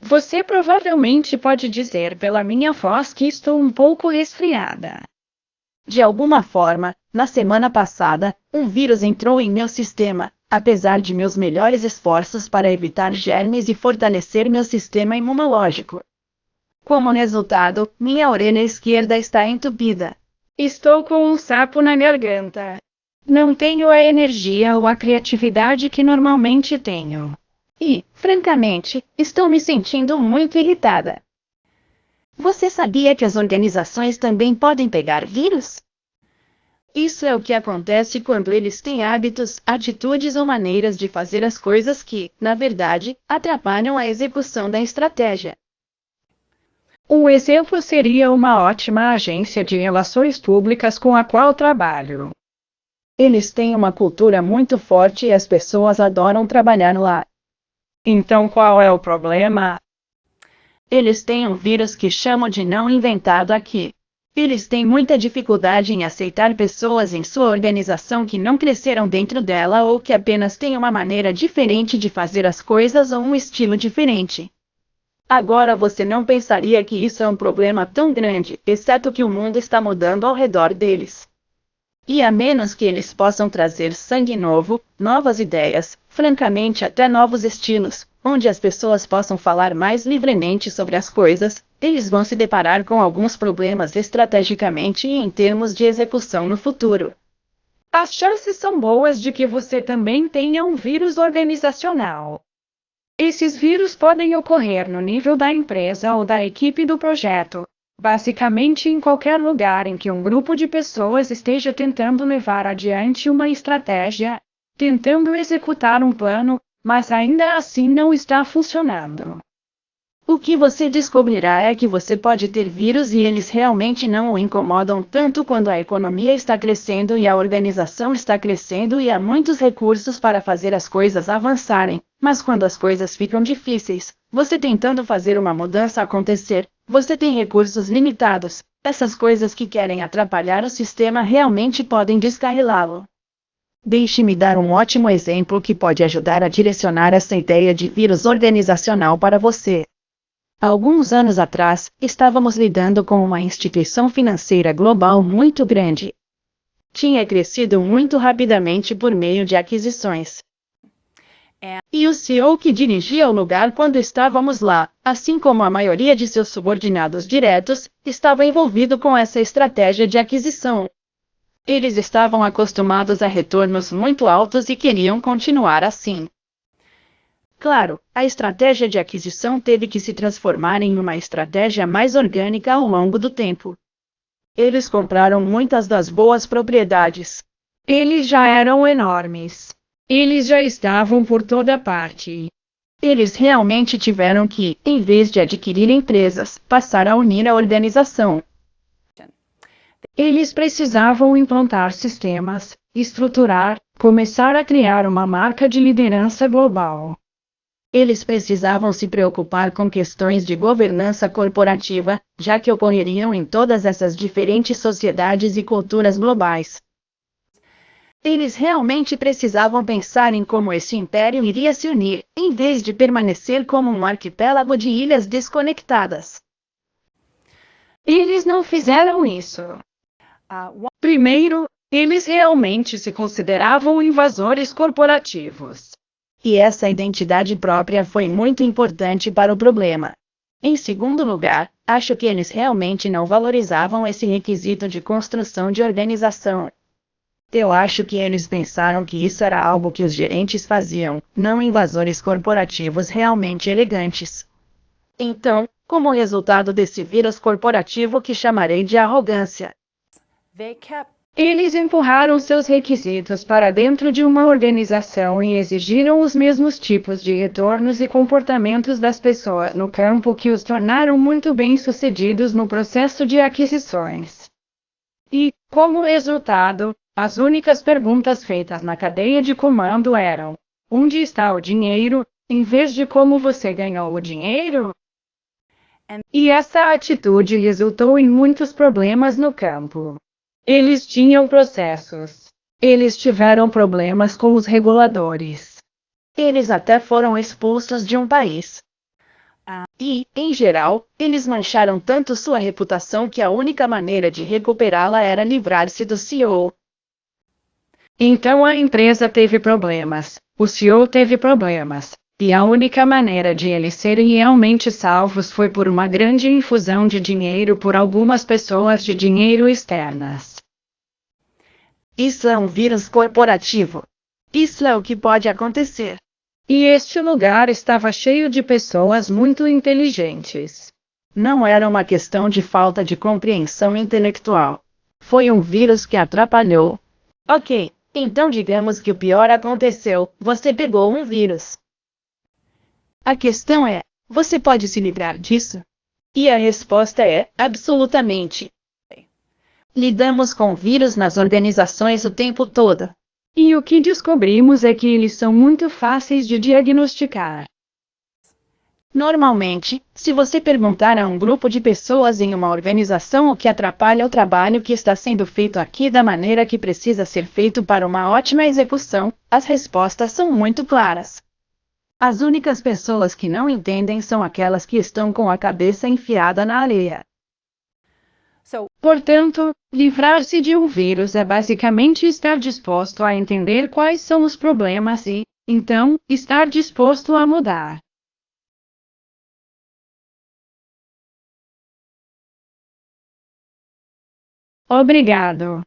Você provavelmente pode dizer pela minha voz que estou um pouco resfriada. De alguma forma, na semana passada, um vírus entrou em meu sistema, apesar de meus melhores esforços para evitar germes e fortalecer meu sistema imunológico. Como resultado, minha orelha esquerda está entupida. Estou com um sapo na garganta. Não tenho a energia ou a criatividade que normalmente tenho. E, francamente, estou me sentindo muito irritada. Você sabia que as organizações também podem pegar vírus? Isso é o que acontece quando eles têm hábitos, atitudes ou maneiras de fazer as coisas que, na verdade, atrapalham a execução da estratégia. Um exemplo seria uma ótima agência de relações públicas com a qual trabalho. Eles têm uma cultura muito forte e as pessoas adoram trabalhar lá. Então qual é o problema? Eles têm um vírus que chamam de não inventado aqui. Eles têm muita dificuldade em aceitar pessoas em sua organização que não cresceram dentro dela ou que apenas têm uma maneira diferente de fazer as coisas ou um estilo diferente. Agora você não pensaria que isso é um problema tão grande, exceto que o mundo está mudando ao redor deles. E a menos que eles possam trazer sangue novo, novas ideias, francamente até novos estilos, onde as pessoas possam falar mais livremente sobre as coisas, eles vão se deparar com alguns problemas estrategicamente e em termos de execução no futuro. As chances são boas de que você também tenha um vírus organizacional. Esses vírus podem ocorrer no nível da empresa ou da equipe do projeto. Basicamente em qualquer lugar em que um grupo de pessoas esteja tentando levar adiante uma estratégia, tentando executar um plano, mas ainda assim não está funcionando. O que você descobrirá é que você pode ter vírus e eles realmente não o incomodam tanto quando a economia está crescendo e a organização está crescendo e há muitos recursos para fazer as coisas avançarem, mas quando as coisas ficam difíceis, você tentando fazer uma mudança acontecer, você tem recursos limitados, essas coisas que querem atrapalhar o sistema realmente podem descarrilá-lo. Deixe-me dar um ótimo exemplo que pode ajudar a direcionar essa ideia de vírus organizacional para você. Alguns anos atrás, estávamos lidando com uma instituição financeira global muito grande. Tinha crescido muito rapidamente por meio de aquisições. E o CEO que dirigia o lugar quando estávamos lá, assim como a maioria de seus subordinados diretos, estava envolvido com essa estratégia de aquisição. Eles estavam acostumados a retornos muito altos e queriam continuar assim. Claro, a estratégia de aquisição teve que se transformar em uma estratégia mais orgânica ao longo do tempo. Eles compraram muitas das boas propriedades. Eles já eram enormes. Eles já estavam por toda parte. Eles realmente tiveram que, em vez de adquirir empresas, passar a unir a organização. Eles precisavam implantar sistemas, estruturar, começar a criar uma marca de liderança global. Eles precisavam se preocupar com questões de governança corporativa, já que ocorreriam em todas essas diferentes sociedades e culturas globais. Eles realmente precisavam pensar em como esse império iria se unir, em vez de permanecer como um arquipélago de ilhas desconectadas. Eles não fizeram isso. Primeiro, eles realmente se consideravam invasores corporativos. E essa identidade própria foi muito importante para o problema. Em segundo lugar, acho que eles realmente não valorizavam esse requisito de construção de organização. Eu acho que eles pensaram que isso era algo que os gerentes faziam, não invasores corporativos realmente elegantes. Então, como resultado desse vírus corporativo que chamarei de arrogância, eles empurraram seus requisitos para dentro de uma organização e exigiram os mesmos tipos de retornos e comportamentos das pessoas no campo que os tornaram muito bem-sucedidos no processo de aquisições. E, como resultado, as únicas perguntas feitas na cadeia de comando eram: onde está o dinheiro, em vez de como você ganhou o dinheiro? E essa atitude resultou em muitos problemas no campo. Eles tinham processos. Eles tiveram problemas com os reguladores. Eles até foram expulsos de um país. E, em geral, eles mancharam tanto sua reputação que a única maneira de recuperá-la era livrar-se do CEO. Então a empresa teve problemas, o CEO teve problemas, e a única maneira de eles serem realmente salvos foi por uma grande infusão de dinheiro por algumas pessoas de dinheiro externas. Isso é um vírus corporativo. Isso é o que pode acontecer. E este lugar estava cheio de pessoas muito inteligentes. Não era uma questão de falta de compreensão intelectual. Foi um vírus que atrapalhou. Ok, então digamos que o pior aconteceu, você pegou um vírus. A questão é, você pode se livrar disso? E a resposta é, absolutamente. Lidamos com vírus nas organizações o tempo todo. E o que descobrimos é que eles são muito fáceis de diagnosticar. Normalmente, se você perguntar a um grupo de pessoas em uma organização o que atrapalha o trabalho que está sendo feito aqui da maneira que precisa ser feito para uma ótima execução, as respostas são muito claras. As únicas pessoas que não entendem são aquelas que estão com a cabeça enfiada na areia. Portanto, livrar-se de um vírus é basicamente estar disposto a entender quais são os problemas e, então, estar disposto a mudar. Obrigado.